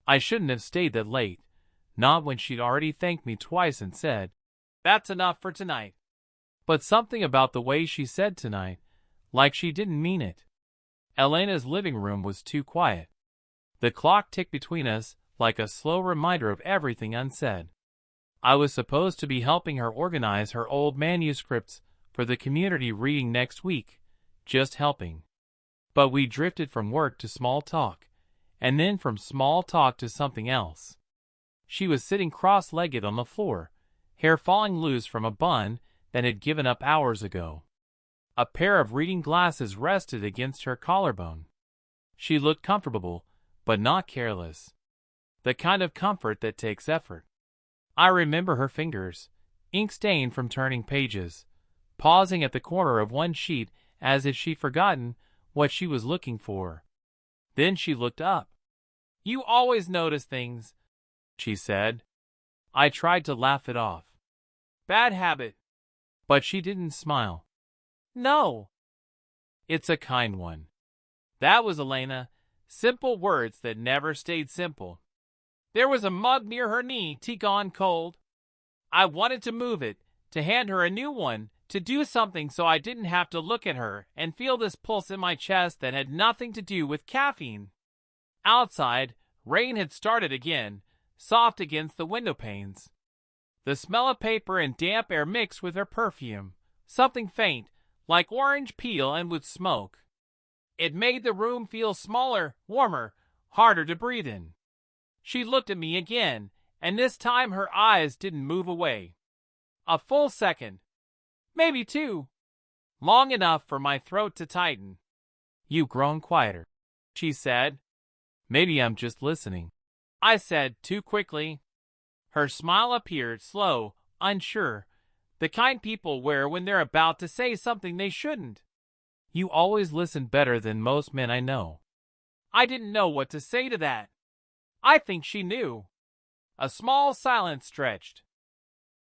I shouldn't have stayed that late, not when she'd already thanked me twice and said, "That's enough for tonight." But something about the way she said tonight, like she didn't mean it. Elena's living room was too quiet. The clock ticked between us like a slow reminder of everything unsaid. I was supposed to be helping her organize her old manuscripts for the community reading next week, just helping. But we drifted from work to small talk, and then from small talk to something else. She was sitting cross-legged on the floor, hair falling loose from a bun that had given up hours ago. A pair of reading glasses rested against her collarbone. She looked comfortable, but not careless. The kind of comfort that takes effort. I remember her fingers, ink-stained from turning pages, pausing at the corner of one sheet as if she'd forgotten what she was looking for. Then she looked up. "You always notice things," she said. I tried to laugh it off. "Bad habit." But she didn't smile. "No. It's a kind one." That was Elena. Simple words that never stayed simple. There was a mug near her knee, tea gone cold. I wanted to move it, to hand her a new one, to do something so I didn't have to look at her and feel this pulse in my chest that had nothing to do with caffeine. Outside, rain had started again, soft against the window panes. The smell of paper and damp air mixed with her perfume, something faint, like orange peel and with smoke. It made the room feel smaller, warmer, harder to breathe in. She looked at me again, and this time her eyes didn't move away. A full second. Maybe two. Long enough for my throat to tighten. "You've grown quieter," she said. "Maybe I'm just listening," I said too quickly. Her smile appeared slow, unsure, the kind people wear when they're about to say something they shouldn't. "You always listen better than most men I know." I didn't know what to say to that. I think she knew. A small silence stretched.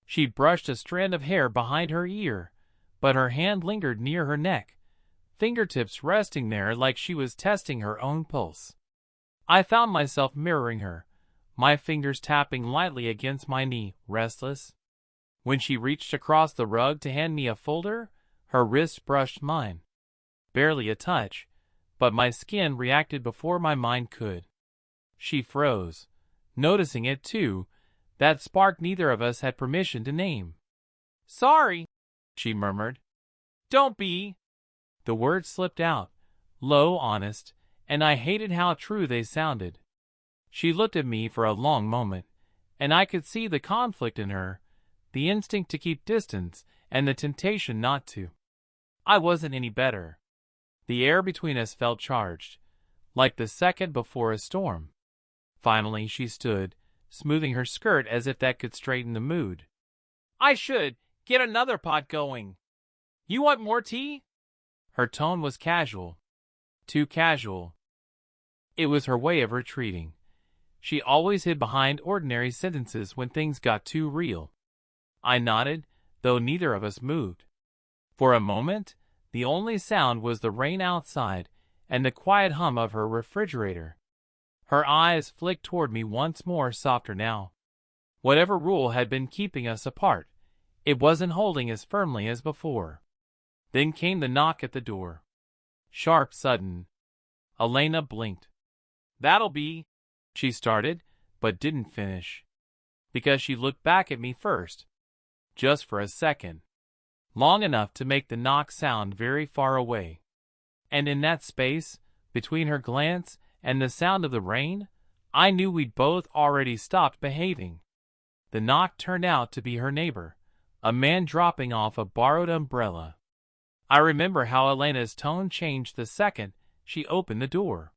She brushed a strand of hair behind her ear, but her hand lingered near her neck, fingertips resting there like she was testing her own pulse. I found myself mirroring her, my fingers tapping lightly against my knee, restless. When she reached across the rug to hand me a folder, her wrist brushed mine. Barely a touch, but my skin reacted before my mind could. She froze, noticing it too, that spark neither of us had permission to name. "Sorry," she murmured. "Don't be." The words slipped out, low, honest, and I hated how true they sounded. She looked at me for a long moment, and I could see the conflict in her, the instinct to keep distance and the temptation not to. I wasn't any better. The air between us felt charged, like the second before a storm. Finally she stood, smoothing her skirt as if that could straighten the mood. "I should get another pot going. You want more tea?" Her tone was casual. Too casual. It was her way of retreating. She always hid behind ordinary sentences when things got too real. I nodded, though neither of us moved. For a moment, the only sound was the rain outside and the quiet hum of her refrigerator. Her eyes flicked toward me once more, softer now. Whatever rule had been keeping us apart, it wasn't holding as firmly as before. Then came the knock at the door. Sharp, sudden. Elena blinked. "That'll be," she started, but didn't finish. Because she looked back at me first. Just for a second. Long enough to make the knock sound very far away. And in that space, between her glance and the sound of the rain, I knew we'd both already stopped behaving. The knock turned out to be her neighbor, a man dropping off a borrowed umbrella. I remember how Elena's tone changed the second she opened the door.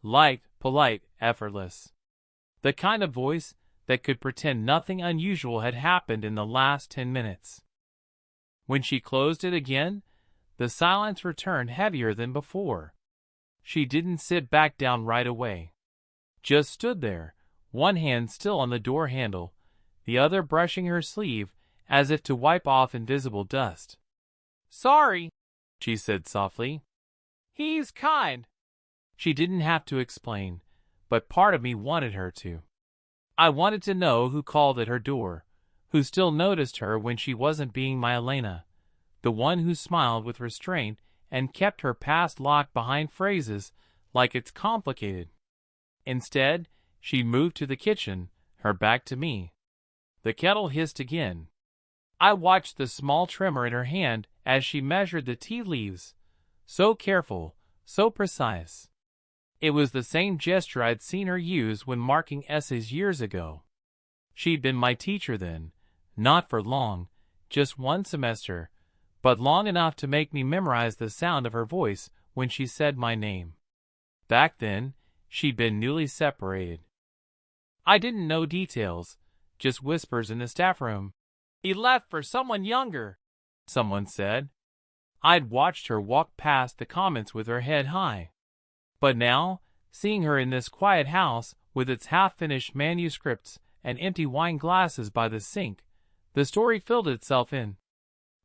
Light, polite, effortless. The kind of voice that could pretend nothing unusual had happened in the last 10 minutes. When she closed it again, the silence returned heavier than before. She didn't sit back down right away. Just stood there, one hand still on the door handle, the other brushing her sleeve as if to wipe off invisible dust. "Sorry," she said softly. "He's kind." She didn't have to explain, but part of me wanted her to. I wanted to know who called at her door, who still noticed her when she wasn't being my Elena, the one who smiled with restraint and kept her past locked behind phrases like it's complicated. Instead, she moved to the kitchen, her back to me. The kettle hissed again. I watched the small trimmer in her hand as she measured the tea leaves. So careful, so precise. It was the same gesture I'd seen her use when marking essays years ago. She'd been my teacher then, not for long, just one semester, but long enough to make me memorize the sound of her voice when she said my name. Back then, she'd been newly separated. I didn't know details, just whispers in the staff room. "He left for someone younger," someone said. I'd watched her walk past the comments with her head high. But now, seeing her in this quiet house with its half-finished manuscripts and empty wine glasses by the sink, the story filled itself in.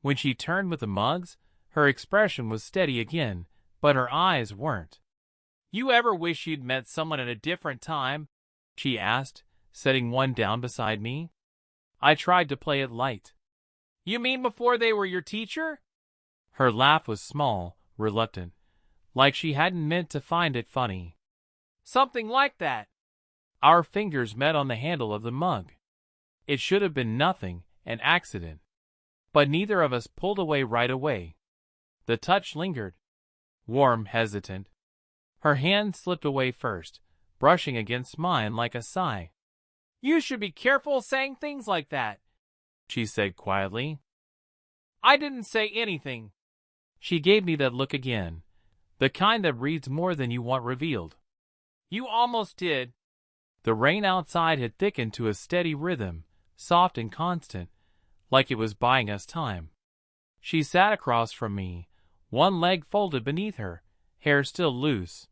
When she turned with the mugs, her expression was steady again, but her eyes weren't. "You ever wish you'd met someone at a different time?" she asked, setting one down beside me. I tried to play it light. "You mean before they were your teacher?" Her laugh was small, reluctant, like she hadn't meant to find it funny. "Something like that." Our fingers met on the handle of the mug. It should have been nothing, an accident. But neither of us pulled away right away. The touch lingered. Warm, hesitant. Her hand slipped away first, brushing against mine like a sigh. "You should be careful saying things like that," she said quietly. "I didn't say anything." She gave me that look again, the kind that reads more than you want revealed. "You almost did." The rain outside had thickened to a steady rhythm, soft and constant, like it was buying us time. She sat across from me, one leg folded beneath her, hair still loose.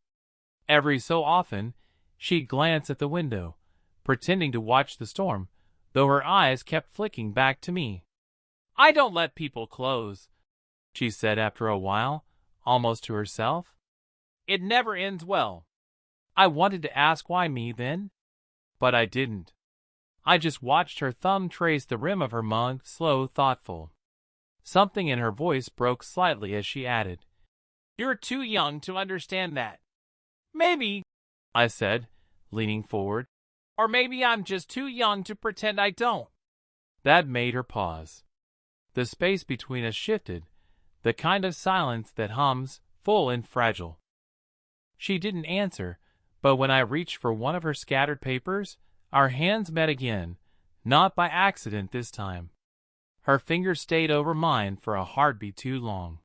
Every so often, she'd glance at the window, pretending to watch the storm, though her eyes kept flicking back to me. "I don't let people close," she said after a while, almost to herself. "It never ends well." I wanted to ask why me then, but I didn't. I just watched her thumb trace the rim of her mug, slow, thoughtful. Something in her voice broke slightly as she added, "You're too young to understand that." "Maybe," I said, leaning forward. "Or maybe I'm just too young to pretend I don't." That made her pause. The space between us shifted, the kind of silence that hums, full and fragile. She didn't answer, but when I reached for one of her scattered papers, our hands met again, not by accident this time. Her fingers stayed over mine for a heartbeat too long.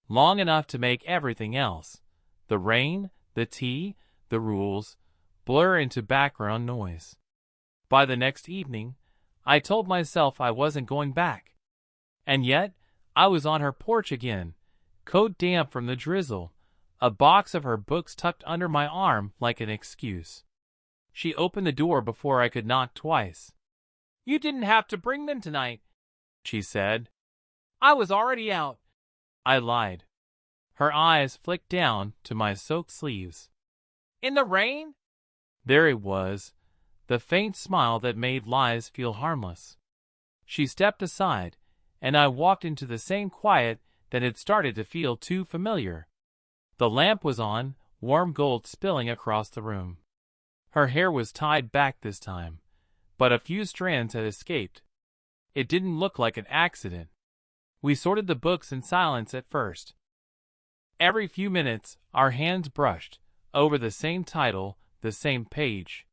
Long enough to make everything else, the rain, the tea, the rules, blur into background noise. By the next evening, I told myself I wasn't going back. And yet, I was on her porch again, coat damp from the drizzle, a box of her books tucked under my arm like an excuse. She opened the door before I could knock twice. "You didn't have to bring them tonight," she said. "I was already out." I lied. Her eyes flicked down to my soaked sleeves. "In the rain?" There it was, the faint smile that made lies feel harmless. She stepped aside, and I walked into the same quiet that had started to feel too familiar. The lamp was on, warm gold spilling across the room. Her hair was tied back this time, but a few strands had escaped. It didn't look like an accident. We sorted the books in silence at first. Every few minutes, our hands brushed over the same title, the same page.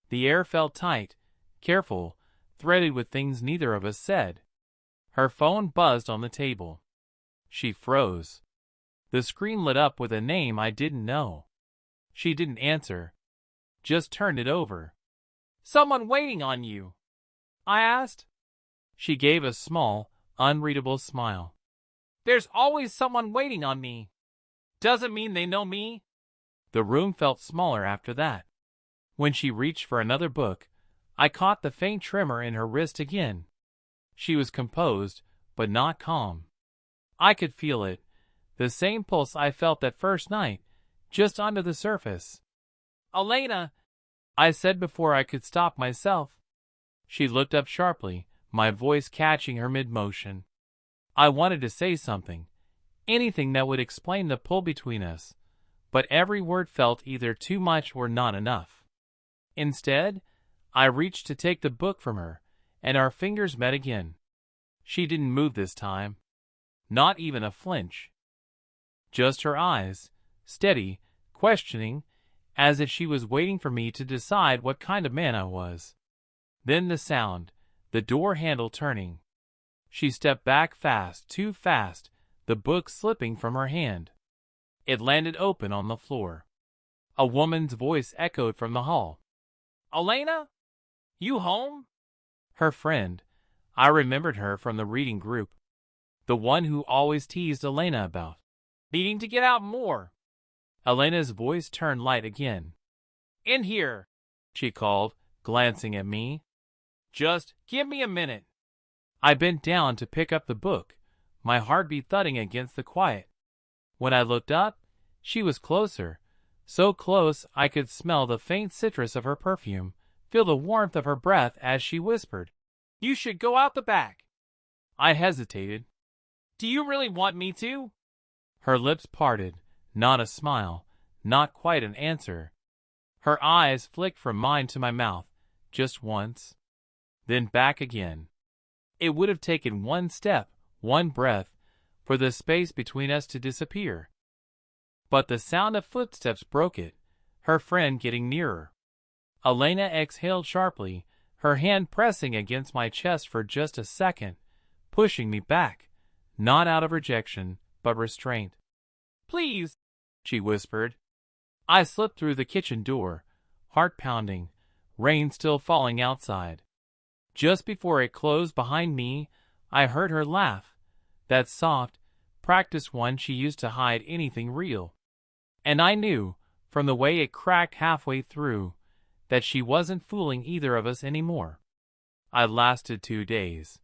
The air felt tight, careful, threaded with things neither of us said. Her phone buzzed on the table. She froze. The screen lit up with a name I didn't know. She didn't answer, just turned it over. "Someone waiting on you?" I asked. She gave a small, unreadable smile. "There's always someone waiting on me. Doesn't mean they know me." The room felt smaller after that. When she reached for another book, I caught the faint tremor in her wrist again. She was composed, but not calm. I could feel it, the same pulse I felt that first night, just under the surface. Elena, I said before I could stop myself. She looked up sharply, my voice catching her mid-motion. I wanted to say something, anything that would explain the pull between us, but every word felt either too much or not enough. Instead, I reached to take the book from her, and our fingers met again. She didn't move this time, not even a flinch. Just her eyes, steady, questioning, as if she was waiting for me to decide what kind of man I was. Then the sound, the door handle turning. She stepped back fast, too fast, the book slipping from her hand. It landed open on the floor. A woman's voice echoed from the hall. Elena? You home? Her friend. I remembered her from the reading group. The one who always teased Elena about needing to get out more. Elena's voice turned light again. In here, she called, glancing at me. Just give me a minute. I bent down to pick up the book, my heartbeat thudding against the quiet. When I looked up, she was closer, so close I could smell the faint citrus of her perfume, feel the warmth of her breath as she whispered, You should go out the back. I hesitated. Do you really want me to? Her lips parted, not a smile, not quite an answer. Her eyes flicked from mine to my mouth, just once, then back again. It would have taken one step, one breath, for the space between us to disappear. But the sound of footsteps broke it, her friend getting nearer. Elena exhaled sharply, her hand pressing against my chest for just a second, pushing me back, not out of rejection, but restraint. Please, she whispered. I slipped through the kitchen door, heart pounding, rain still falling outside. Just before it closed behind me, I heard her laugh, that soft, practiced one she used to hide anything real. And I knew, from the way it cracked halfway through, that she wasn't fooling either of us anymore. I lasted 2 days.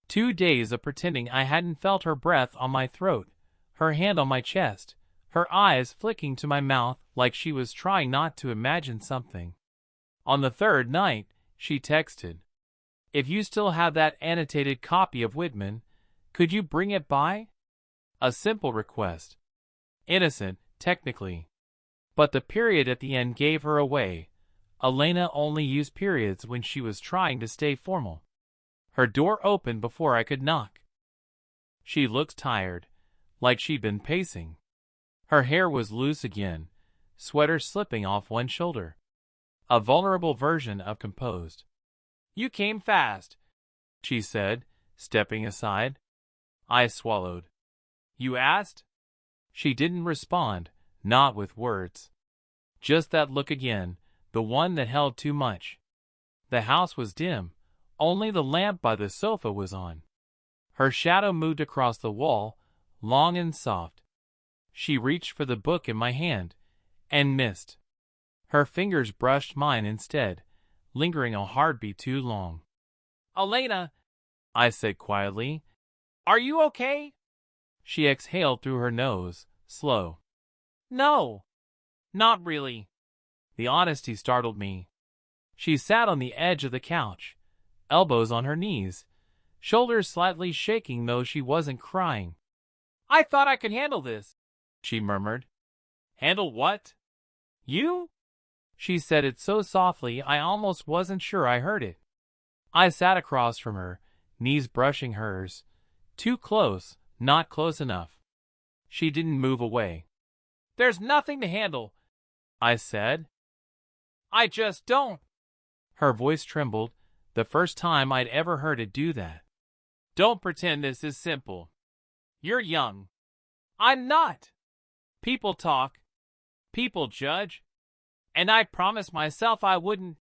2 days of pretending I hadn't felt her breath on my throat, her hand on my chest, her eyes flicking to my mouth like she was trying not to imagine something. On the third night, she texted, If you still have that annotated copy of Whitman, could you bring it by? A simple request. Innocent, technically. But the period at the end gave her away. Elena only used periods when she was trying to stay formal. Her door opened before I could knock. She looked tired, like she'd been pacing. Her hair was loose again, sweater slipping off one shoulder. A vulnerable version of composed. You came fast, she said, stepping aside. I swallowed. You asked? She didn't respond, not with words. Just that look again, the one that held too much. The house was dim, only the lamp by the sofa was on. Her shadow moved across the wall, long and soft. She reached for the book in my hand, and missed. Her fingers brushed mine instead, lingering a heartbeat too long. Elena, I said quietly, are you okay? She exhaled through her nose, slow. No, not really. The honesty startled me. She sat on the edge of the couch, elbows on her knees, shoulders slightly shaking though she wasn't crying. I thought I could handle this, she murmured. Handle what? You? She said it so softly I almost wasn't sure I heard it. I sat across from her, knees brushing hers. Too close, not close enough. She didn't move away. There's nothing to handle, I said. I just don't. Her voice trembled, the first time I'd ever heard it do that. Don't pretend this is simple. You're young. I'm not. People talk. People judge. And I promised myself I wouldn't.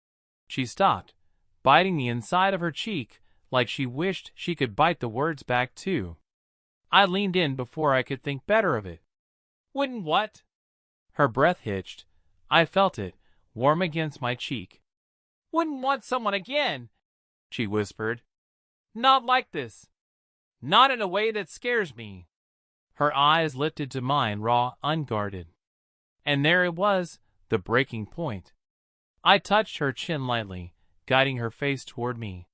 She stopped, biting the inside of her cheek like she wished she could bite the words back too. I leaned in before I could think better of it. Wouldn't what? Her breath hitched. I felt it, warm against my cheek. Wouldn't want someone again, she whispered. Not like this. Not in a way that scares me. Her eyes lifted to mine, raw, unguarded. And there it was, the breaking point. I touched her chin lightly, guiding her face toward me.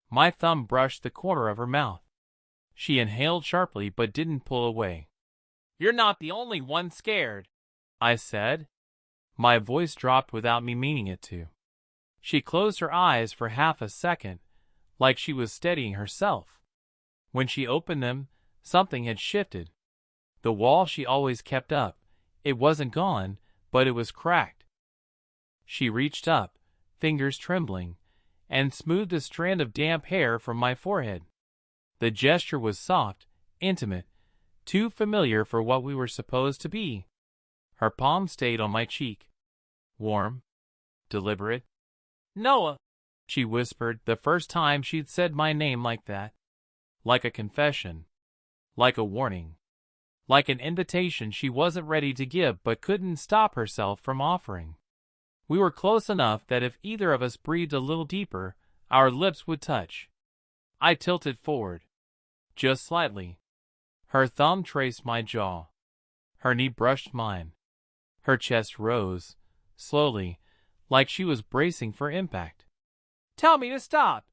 My thumb brushed the corner of her mouth. She inhaled sharply but didn't pull away. "You're not the only one scared," I said. My voice dropped without me meaning it to. She closed her eyes for half a second, like she was steadying herself. When she opened them, something had shifted. The wall she always kept up, it wasn't gone, but it was cracked. She reached up, fingers trembling, and smoothed a strand of damp hair from my forehead. The gesture was soft, intimate, too familiar for what we were supposed to be. Her palm stayed on my cheek. Warm, deliberate. "Noah," she whispered, the first time she'd said my name like that. Like a confession. Like a warning. Like an invitation she wasn't ready to give but couldn't stop herself from offering. We were close enough that if either of us breathed a little deeper, our lips would touch. I tilted forward. Just slightly. Her thumb traced my jaw. Her knee brushed mine. Her chest rose, slowly, like she was bracing for impact. "Tell me to stop,"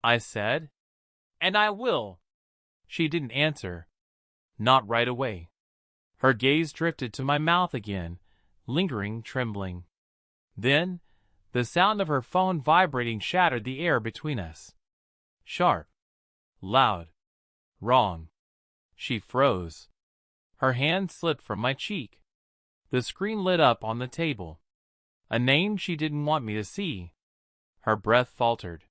I said. "And I will." She didn't answer. Not right away. Her gaze drifted to my mouth again, lingering, trembling. Then, the sound of her phone vibrating shattered the air between us. Sharp. Loud. Wrong. She froze. Her hand slipped from my cheek. The screen lit up on the table. A name she didn't want me to see. Her breath faltered.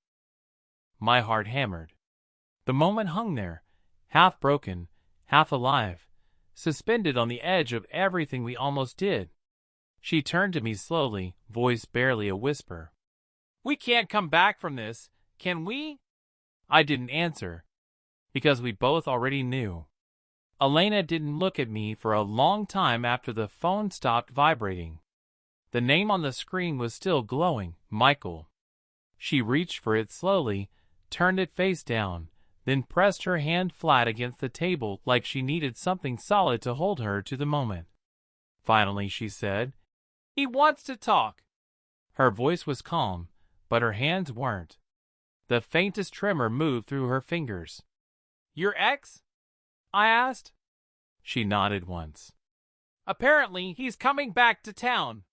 My heart hammered. The moment hung there, half broken, half alive, suspended on the edge of everything we almost did. She turned to me slowly, voice barely a whisper. "We can't come back from this, can we?" I didn't answer, because we both already knew. Elena didn't look at me for a long time after the phone stopped vibrating. The name on the screen was still glowing, Michael. She reached for it slowly, turned it face down, then pressed her hand flat against the table like she needed something solid to hold her to the moment. Finally, she said, "He wants to talk." Her voice was calm, but her hands weren't. The faintest tremor moved through her fingers. "Your ex?" I asked. She nodded once. "Apparently, he's coming back to town."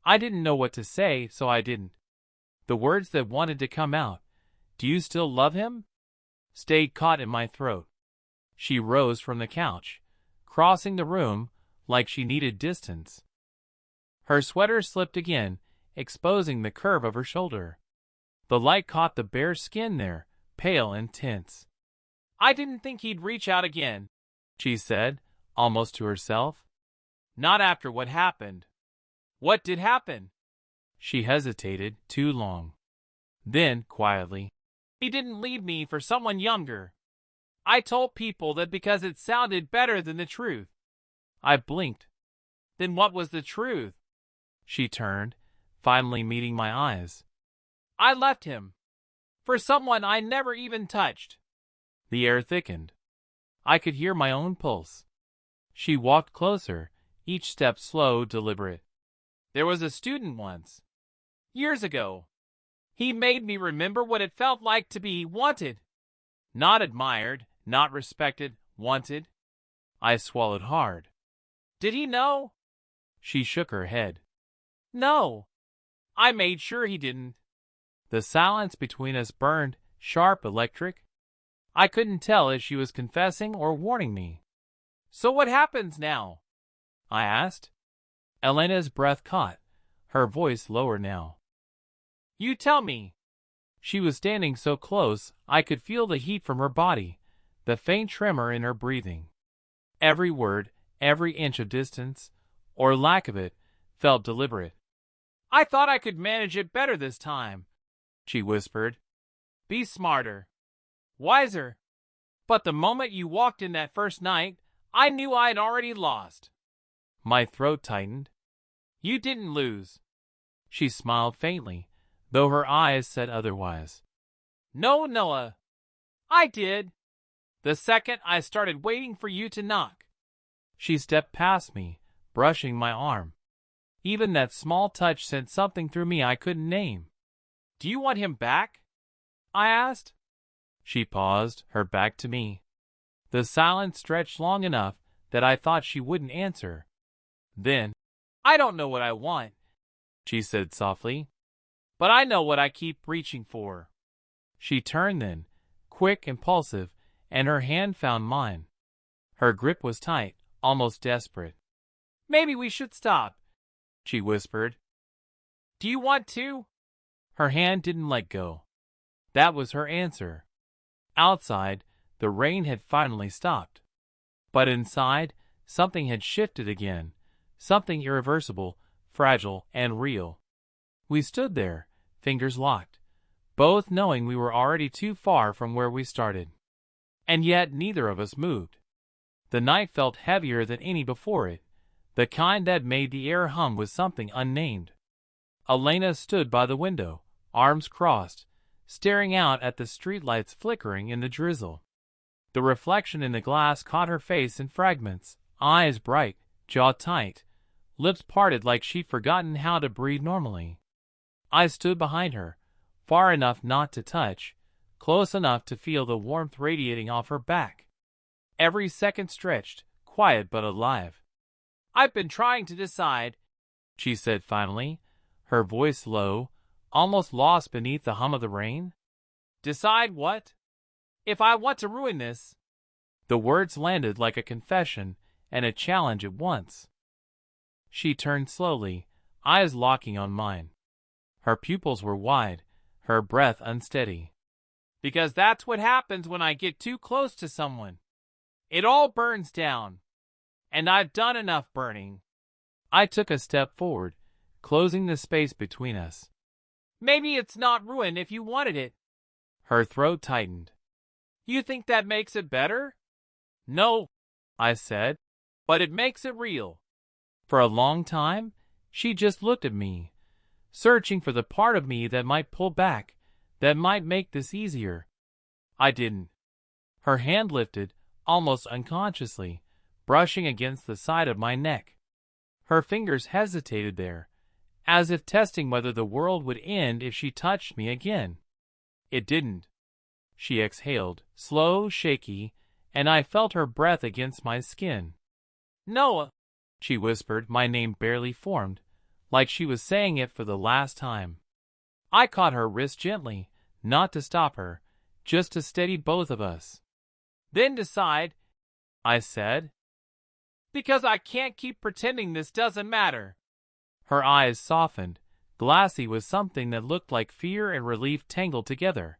I didn't know what to say, so I didn't. The words that wanted to come out, "Do you still love him?" stayed caught in my throat. She rose from the couch, crossing the room like she needed distance. Her sweater slipped again, exposing the curve of her shoulder. The light caught the bare skin there, pale and tense. "I didn't think he'd reach out again," she said, almost to herself. "Not after what happened." "What did happen?" She hesitated too long. Then, quietly, "He didn't leave me for someone younger. I told people that because it sounded better than the truth." I blinked. "Then what was the truth?" She turned, finally meeting my eyes. "I left him. For someone I never even touched." The air thickened. I could hear my own pulse. She walked closer, each step slow, deliberate. "There was a student once. Years ago. He made me remember what it felt like to be wanted. Not admired, not respected, wanted." I swallowed hard. "Did he know?" She shook her head. "No. I made sure he didn't." The silence between us burned, sharp, electric. I couldn't tell if she was confessing or warning me. "So what happens now?" I asked. Elena's breath caught, her voice lower now. "You tell me." She was standing so close I could feel the heat from her body, the faint tremor in her breathing. Every word, every inch of distance, or lack of it, felt deliberate. "I thought I could manage it better this time," she whispered. "Be smarter. Wiser. But the moment you walked in that first night, I knew I'd already lost." My throat tightened. "You didn't lose." She smiled faintly, though her eyes said otherwise. "No, Noah. I did. The second I started waiting for you to knock." She stepped past me, brushing my arm. Even that small touch sent something through me I couldn't name. "Do you want him back?" I asked. She paused, her back to me. The silence stretched long enough that I thought she wouldn't answer. Then, "I don't know what I want," she said softly, "but I know what I keep reaching for." She turned then, quick, impulsive, and her hand found mine. Her grip was tight, almost desperate. "Maybe we should stop," she whispered. "Do you want to?" Her hand didn't let go. That was her answer. Outside, the rain had finally stopped. But inside, something had shifted again, something irreversible, fragile, and real. We stood there, fingers locked, both knowing we were already too far from where we started. And yet neither of us moved. The night felt heavier than any before it, the kind that made the air hum with something unnamed. Elena stood by the window, arms crossed, staring out at the streetlights flickering in the drizzle. The reflection in the glass caught her face in fragments, eyes bright, jaw tight, lips parted like she'd forgotten how to breathe normally. I stood behind her, far enough not to touch, close enough to feel the warmth radiating off her back. Every second stretched, quiet but alive. "I've been trying to decide," she said finally, her voice low, almost lost beneath the hum of the rain. "Decide what?" "If I want to ruin this." The words landed like a confession and a challenge at once. She turned slowly, eyes locking on mine. Her pupils were wide, her breath unsteady. "Because that's what happens when I get too close to someone. It all burns down. And I've done enough burning." I took a step forward, closing the space between us. "Maybe it's not ruin if you wanted it." Her throat tightened. "You think that makes it better?" "No," I said, "but it makes it real." For a long time, she just looked at me, searching for the part of me that might pull back, that might make this easier. I didn't. Her hand lifted, almost unconsciously, brushing against the side of my neck. Her fingers hesitated there, as if testing whether the world would end if she touched me again. It didn't. She exhaled, slow, shaky, and I felt her breath against my skin. "Noah," she whispered, my name barely formed, like she was saying it for the last time. I caught her wrist gently, not to stop her, just to steady both of us. "Then decide," I said. "Because I can't keep pretending this doesn't matter." Her eyes softened, glassy with something that looked like fear and relief tangled together.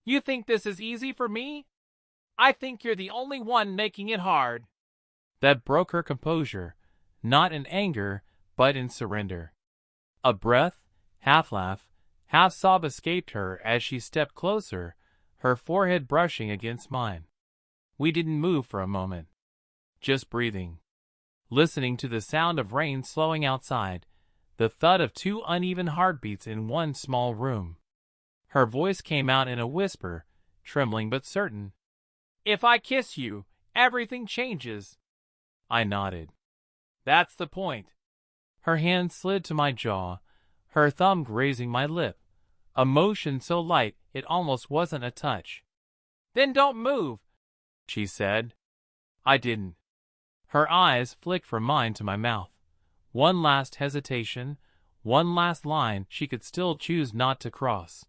"You think this is easy for me? I think you're the only one making it hard." That broke her composure, not in anger, but in surrender. A breath, half laugh, half sob escaped her as she stepped closer, her forehead brushing against mine. We didn't move for a moment, just breathing, listening to the sound of rain slowing outside, the thud of two uneven heartbeats in one small room. Her voice came out in a whisper, trembling but certain. "If I kiss you, everything changes." I nodded. "That's the point." Her hand slid to my jaw, her thumb grazing my lip, a motion so light it almost wasn't a touch. "Then don't move," she said. I didn't. Her eyes flicked from mine to my mouth. One last hesitation, one last line she could still choose not to cross.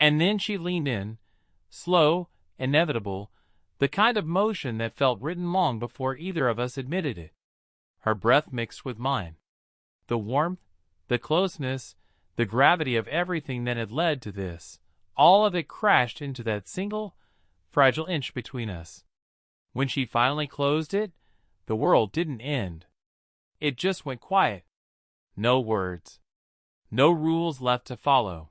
And then she leaned in, slow, inevitable, the kind of motion that felt written long before either of us admitted it. Her breath mixed with mine. The warmth, the closeness, the gravity of everything that had led to this, all of it crashed into that single, fragile inch between us. When she finally closed it, the world didn't end. It just went quiet. No words. No rules left to follow.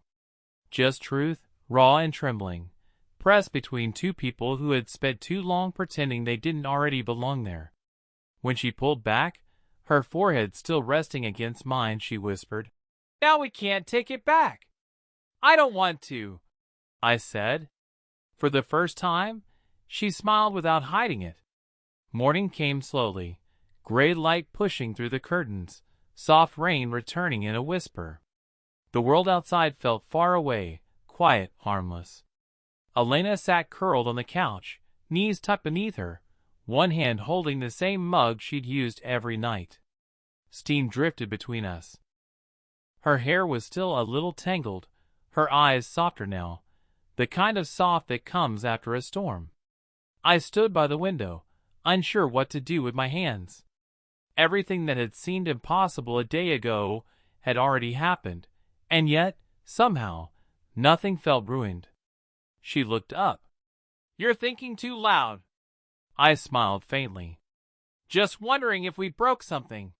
Just truth, raw and trembling, pressed between two people who had spent too long pretending they didn't already belong there. When she pulled back, her forehead still resting against mine, she whispered, "Now we can't take it back." "I don't want to," I said. For the first time, she smiled without hiding it. Morning came slowly, gray light pushing through the curtains, soft rain returning in a whisper. The world outside felt far away, quiet, harmless. Elena sat curled on the couch, knees tucked beneath her, one hand holding the same mug she'd used every night. Steam drifted between us. Her hair was still a little tangled, her eyes softer now, the kind of soft that comes after a storm. I stood by the window, unsure what to do with my hands. Everything that had seemed impossible a day ago had already happened, and yet, somehow, nothing felt ruined. She looked up. "You're thinking too loud." I smiled faintly. "Just wondering if we broke something."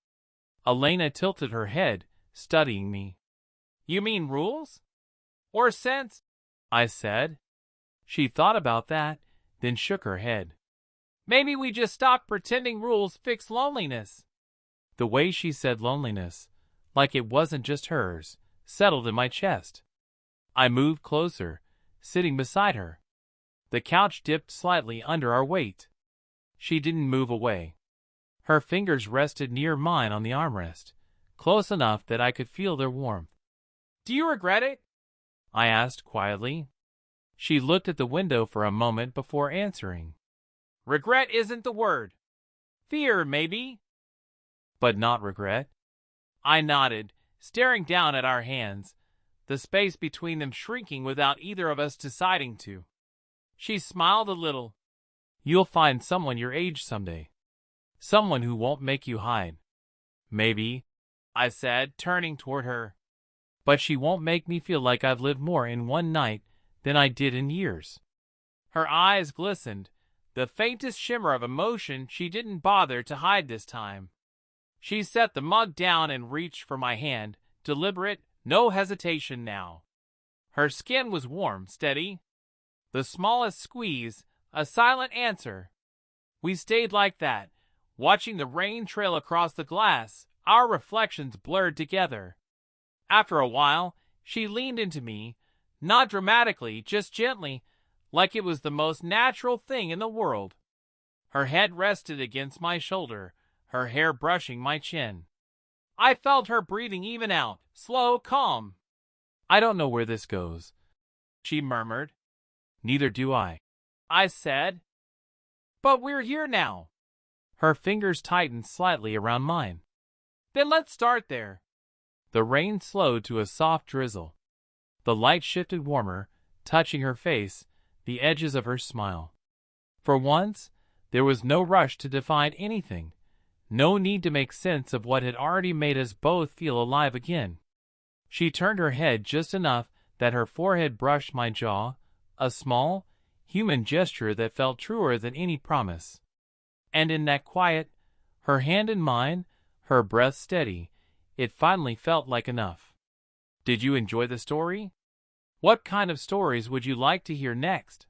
Elena tilted her head, studying me. "You mean rules? Or sense?" I said. She thought about that, then shook her head. "Maybe we just stopped pretending rules fix loneliness." The way she said loneliness, like it wasn't just hers, settled in my chest. I moved closer, sitting beside her. The couch dipped slightly under our weight. She didn't move away. Her fingers rested near mine on the armrest, close enough that I could feel their warmth. "Do you regret it?" I asked quietly. She looked at the window for a moment before answering. "Regret isn't the word. Fear, maybe." "But not regret?" I nodded, staring down at our hands, the space between them shrinking without either of us deciding to. She smiled a little. "You'll find someone your age someday. Someone who won't make you hide." "Maybe," I said, turning toward her. "But she won't make me feel like I've lived more in one night than I did in years." Her eyes glistened, the faintest shimmer of emotion she didn't bother to hide this time. She set the mug down and reached for my hand, deliberate, no hesitation now. Her skin was warm, steady. The smallest squeeze, a silent answer. We stayed like that, watching the rain trail across the glass, our reflections blurred together. After a while, she leaned into me, not dramatically, just gently, like it was the most natural thing in the world. Her head rested against my shoulder, her hair brushing my chin. I felt her breathing even out, slow, calm. "I don't know where this goes," she murmured. "Neither do I said. "But we're here now." Her fingers tightened slightly around mine. "Then let's start there." The rain slowed to a soft drizzle. The light shifted warmer, touching her face, the edges of her smile. For once, there was no rush to define anything, no need to make sense of what had already made us both feel alive again. She turned her head just enough that her forehead brushed my jaw, a small, human gesture that felt truer than any promise. And in that quiet, her hand in mine, her breath steady, it finally felt like enough. "Did you enjoy the story? What kind of stories would you like to hear next?"